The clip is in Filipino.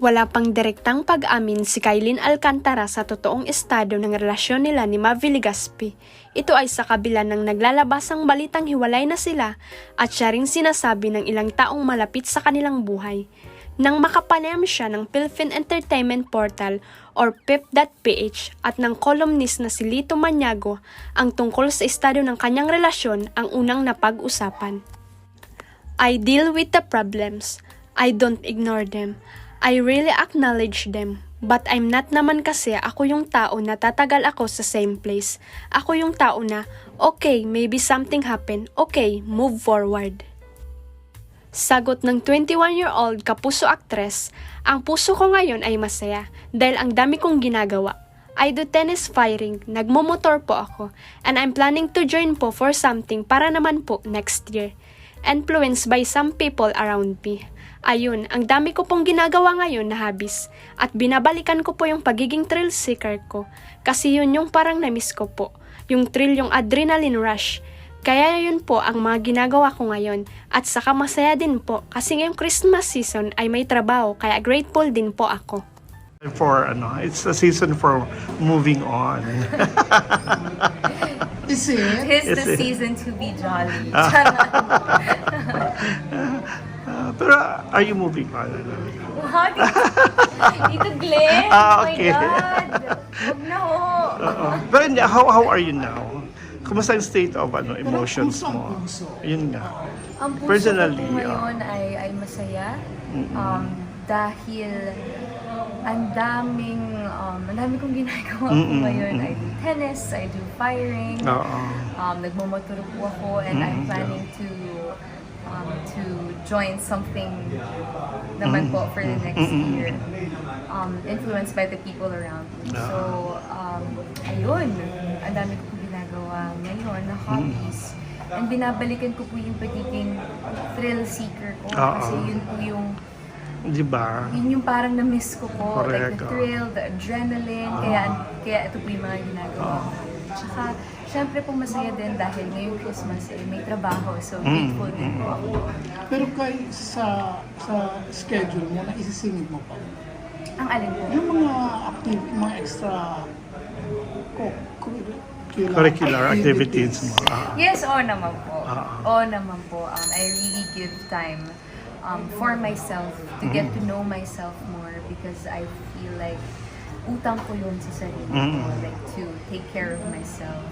Wala pang direktang pag-amin si Kailin Alcantara sa totoong estado ng relasyon nila ni Mavi Legaspi. Ito ay sa kabila ng naglalabasang balitang hiwalay na sila at siya ring sinasabi ng ilang taong malapit sa kanilang buhay. Nang makapanayam siya ng Philippine Entertainment Portal or PEP.ph at ng columnist na si Lito Maniago ang tungkol sa estado ng kanyang relasyon ang unang napag-usapan. I deal with the problems. I don't ignore them. I really acknowledge them. But I'm not naman kasi ako yung tao na tatagal ako sa same place. Ako yung tao na, okay, maybe something happened. Okay, move forward. Sagot ng 21-year-old kapuso actress, ang puso ko ngayon ay masaya dahil ang dami kong ginagawa. I do tennis firing, nagmumotor po ako, and I'm planning to join po for something para naman po next year. Influenced by some people around me. Ayun, ang dami ko pong ginagawa ngayon na hobbies at binabalikan ko po yung pagiging thrill seeker ko kasi yun yung parang na-miss ko po, yung thrill, yung adrenaline rush. Kaya yun po ang mga ginagawa ko ngayon at saka masaya din po kasi ngayong Christmas season ay may trabaho kaya grateful din po ako. It's a season for moving on. Is it? Tis the season to be jolly. Pero are you moving on? What? Dito Glenn? Okay. Oh my God. Huwag na ho. Pero hindi, how are you now? Kumusta yung state of emotions puso ang mo? puso. Yun nga. Ang puso Personally, ko po ngayon ay masaya. Dahil ang dami kong ginagawa po ngayon. I do tennis, I do firing, nagmumotor po ako, and I'm planning to join something naman po for the next year, influenced by the people around me. So, ayun, ang dami ko po ginagawa ngayon na hobbies. And binabalikan ko po yung pagiging thrill seeker ko. Kasi yun po yung, di ba? yun yung parang na-miss ko po. Correct. Like the thrill, the adrenaline. Kaya ito po yung mga ginagawa ko. Tsaka, syempre po masaya din dahil ngayong Christmas may trabaho. So, grateful din po ako. Pero kay sa schedule mo, na isisingit mo pa. Ang alin po? Yung mga extra Curricular activities mo. Yes, oo naman po. Oo naman po. I really give time for myself to get to know myself more because I feel like utang ko yun sa sarili ko, like to take care of myself.